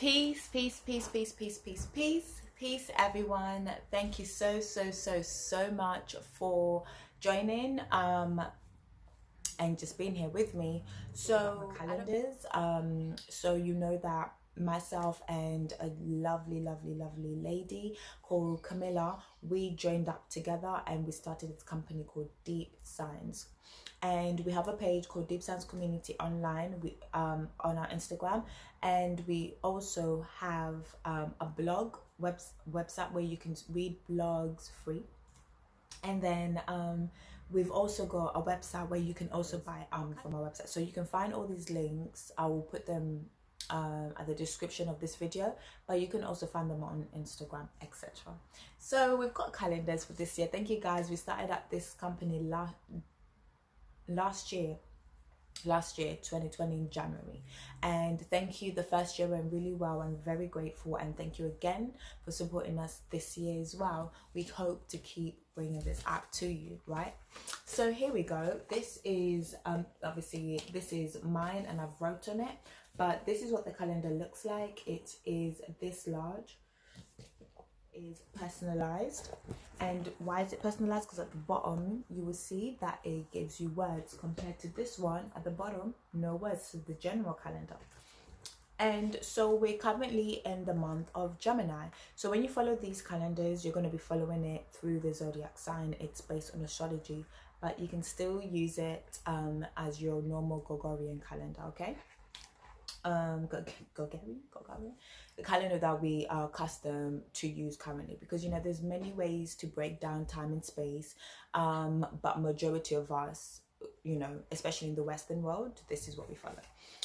Peace, peace, peace, peace, peace, peace, peace, peace, everyone. Thank you so much for joining and just being here with me. So calendars, so you know that myself and a lovely lady called Camilla, we joined up together and we started this company called Deep Signs. And we have a page called Deep Signs Community online on our Instagram, and we also have a blog website where you can read blogs free. And then we've also got a website where you can also buy from our website. So you can find all these links. I will put them at the description of this video, but you can also find them on Instagram, etc. So we've got calendars for this year. Thank you guys. We started up this company last year 2020 in January, and thank you. The first year went really well. I'm very grateful, and thank you again for supporting us this year as well. We hope to keep bringing this app to you, right? So here we go. This is obviously this is mine and I've wrote on it, but this is what the calendar looks like. It is this large, is personalized. And why is it personalized? Because at the bottom you will see that it gives you words, compared to this one at the bottom, no words. So the general calendar. And so we're currently in the month of Gemini. So when you follow these calendars, you're going to be following it through the zodiac sign. It's based on astrology, but you can still use it as your normal Gregorian calendar, okay? The calendar that we are accustomed to use currently, because you know there's many ways to break down time and space, but majority of us, you know, especially in the Western world, this is what we follow.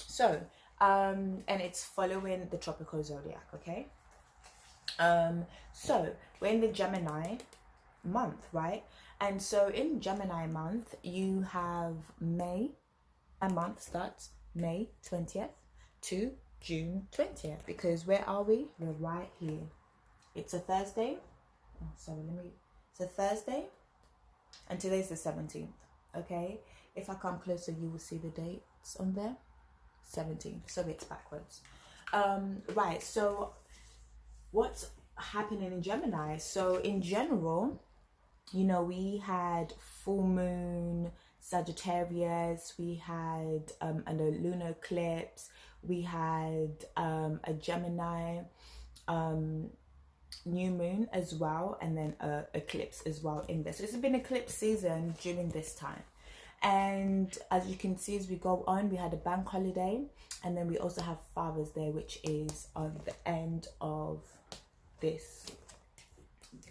So and it's following the tropical zodiac, okay? So we're in the Gemini month, right? And so in Gemini month you have May. A month starts May 20th to June 20th, because where are we? We're right here. It's a Thursday. It's a Thursday, and today's the 17th, okay? If I come closer, you will see the dates on there. 17th, so it's backwards. Right, so what's happening in Gemini? So in general, you know, we had full moon Sagittarius, we had a lunar eclipse, we had a Gemini new moon as well, and then a eclipse as well in this. So it's been eclipse season during this time. And as you can see, as we go on, we had a bank holiday, and then we also have Father's Day, which is on the end of this.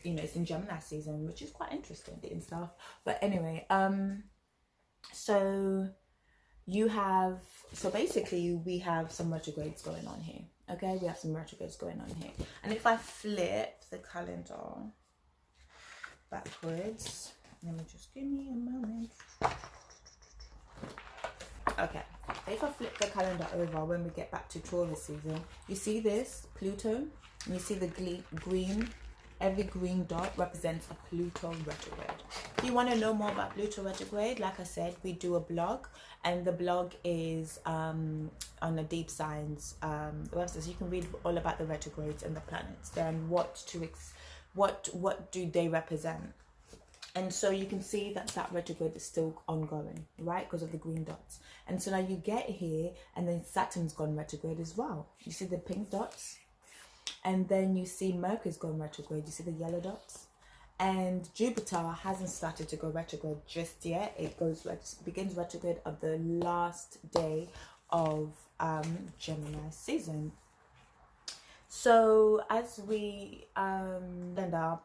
You know, it's in Gemini season, which is quite interesting and stuff. But anyway, so basically we have some retrogrades going on here, okay? We have some retrogrades going on here. And if I flip the calendar backwards, let me just give me a moment. Okay, if I flip the calendar over, when we get back to Taurus season, you see this Pluto, and you see the green. Every green dot represents a Pluto retrograde. If you want to know more about Pluto retrograde, like I said, we do a blog, and the blog is on the Deep Signs website. So you can read all about the retrogrades and the planets, then what do they represent. And so you can see that retrograde is still ongoing, right? Because of the green dots. And so now you get here, and then Saturn's gone retrograde as well. You see the pink dots? And then you see Mercury's gone retrograde. You see the yellow dots? And Jupiter hasn't started to go retrograde just yet. It begins retrograde on the last day of Gemini season. So as we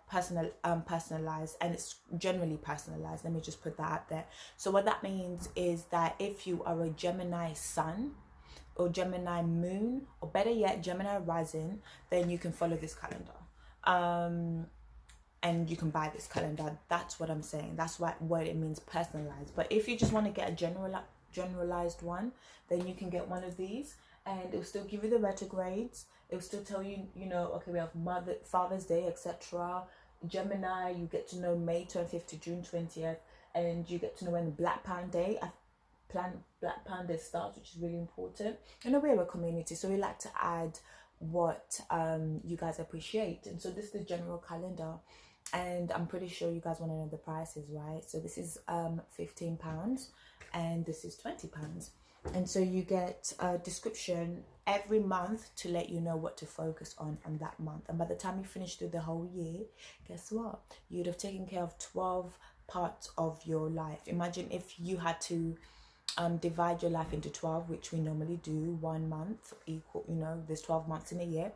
personalized, and it's generally personalized, let me just put that out there. So what that means is that if you are a Gemini sun or Gemini moon, or better yet Gemini rising, then you can follow this calendar, and you can buy this calendar. That's what I'm saying. That's what it means, personalized. But if you just want to get a generalized one, then you can get one of these, and it will still give you the retrogrades. It will still tell you, you know, okay, we have Father's Day, etc. Gemini, you get to know May 25th to June 20th, and you get to know when Black Panther Day starts, which is really important. You know, we're a community, so we like to add what you guys appreciate. And so this is the general calendar, and I'm pretty sure you guys want to know the prices, right? So this is £15 and this is £20. And so you get a description every month to let you know what to focus on that month. And by the time you finish through the whole year, guess what? You'd have taken care of 12 parts of your life. Imagine if you had to divide your life into 12, which we normally do, 1 month equal, you know, there's 12 months in a year.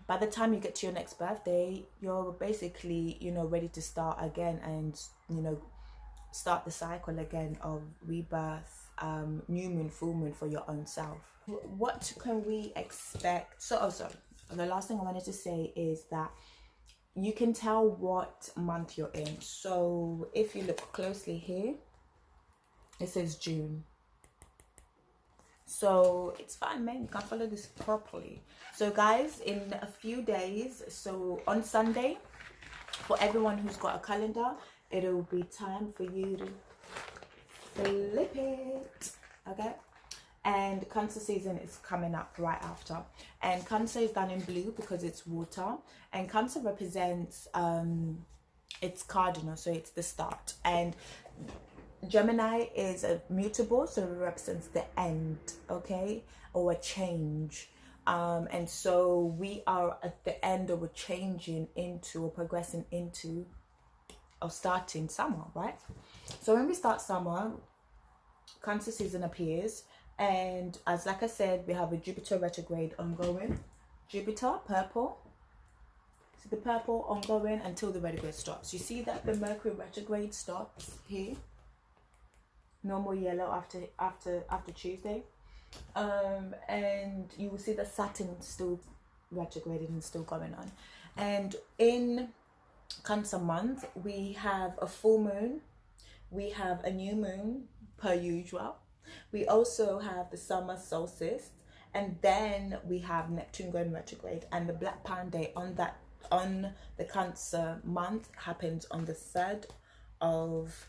By the time you get to your next birthday, you're basically, you know, ready to start again and, you know, start the cycle again of rebirth, new moon, full moon for your own self. What can we expect? So the last thing I wanted to say is that you can tell what month you're in. So if you look closely here, it says June. So it's fine, man, you can follow this properly. So guys, in a few days, so on Sunday, for everyone who's got a calendar, it'll be time for you to flip it, okay? And Cancer season is coming up right after, and Cancer is done in blue because it's water, and Cancer represents it's cardinal, so it's the start, and Gemini is a mutable, so it represents the end, okay, or a change. And so we are at the end, or we're changing into, or progressing into, or starting summer, right? So when we start summer, Cancer season appears, and as like I said, we have a Jupiter retrograde ongoing. Jupiter, purple. See the purple ongoing until the retrograde stops. You see that the Mercury retrograde stops here. Normal yellow after Tuesday, and you will see that Saturn still retrograded and still going on. And in Cancer month, we have a full moon, we have a new moon per usual, we also have the summer solstice, and then we have Neptune going retrograde. And the Black Pound Day on the Cancer month happens on the 3rd of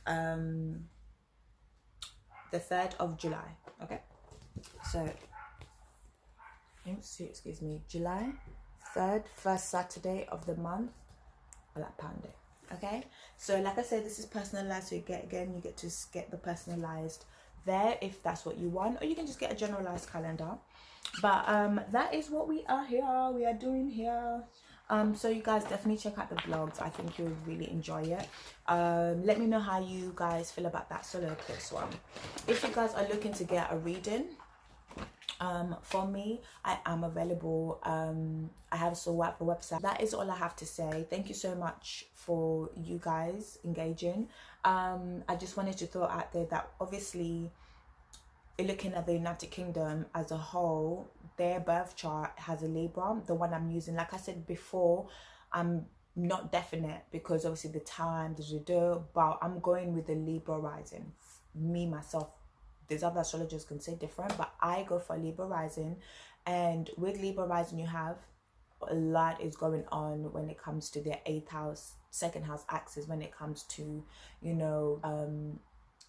July. Okay, so excuse me, July 3rd, first Saturday of the month, Black Pound Day. Okay, so like I said, this is personalized, so you get to get the personalized there if that's what you want, or you can just get a generalized calendar. But that is what we are doing here. So you guys definitely check out the blogs. I think you'll really enjoy it. Let me know how you guys feel about that solar eclipse one. If you guys are looking to get a reading for me, I am available. I have a website. That is all I have to say. Thank you so much for you guys engaging. I just wanted to throw out there that obviously, looking at the United Kingdom as a whole, their birth chart has a Libra. The one I'm using, like I said before, I'm not definite because obviously the time, but I'm going with the Libra rising. Me, myself, there's other astrologers can say different, but I go for Libra rising. And with Libra rising, you have a lot is going on when it comes to their 8th house, 2nd house axis, when it comes to, you know,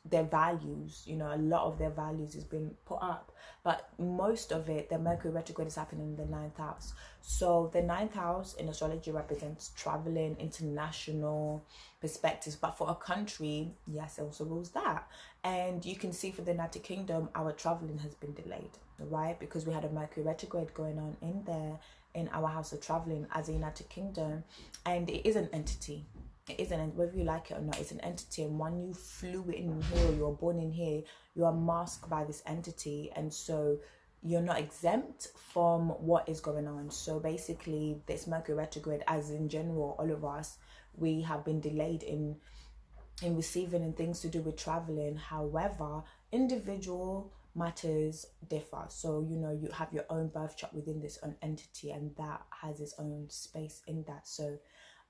their values. You know, a lot of their values is being put up, but most of it, the Mercury retrograde is happening in the 9th house. So the 9th house in astrology represents traveling, international perspectives, but for a country, yes, it also rules that. And you can see for the United Kingdom, our traveling has been delayed, right? Because we had a Mercury retrograde going on in there, in our house of traveling as a United Kingdom, and it is an entity. It isn't, whether you like it or not, it's an entity, and when you flew in here, or you're born in here, you are masked by this entity, and so you're not exempt from what is going on. So basically, this Mercury retrograde, as in general, all of us, we have been delayed in receiving and things to do with traveling. However, individual matters differ. So, you know, you have your own birth chart within this own entity, and that has its own space in that. So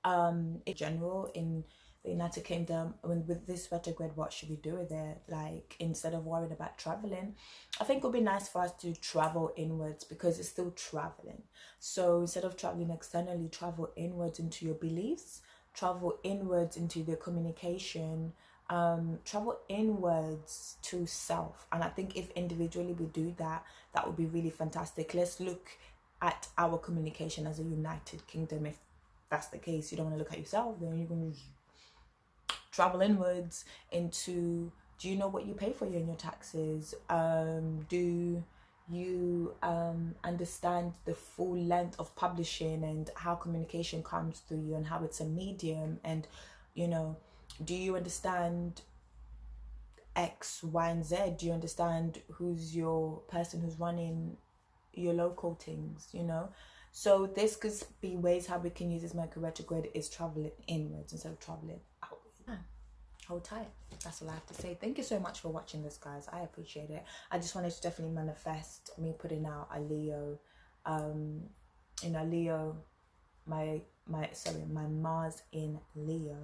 in general, in the United Kingdom, with this retrograde, what should we do with it? Like, instead of worrying about traveling, I think it would be nice for us to travel inwards, because it's still traveling. So instead of traveling externally, travel inwards into your beliefs, travel inwards into the communication, travel inwards to self. And I think if individually we do that, that would be really fantastic. Let's look at our communication as a united kingdom. If that's the case, you don't want to look at yourself, then you're going to travel inwards into, do you know what you pay for in your taxes? Do you understand the full length of publishing and how communication comes through you and how it's a medium? And, you know, do you understand X, Y, and Z? Do you understand who's your person who's running your local things, you know? So this could be ways how we can use this Mercury retrograde is traveling inwards instead of traveling outwards. Hold tight. That's all I have to say. Thank you so much for watching this, guys. I appreciate it. I just wanted to definitely manifest me putting out a Leo, Leo, my Mars in Leo.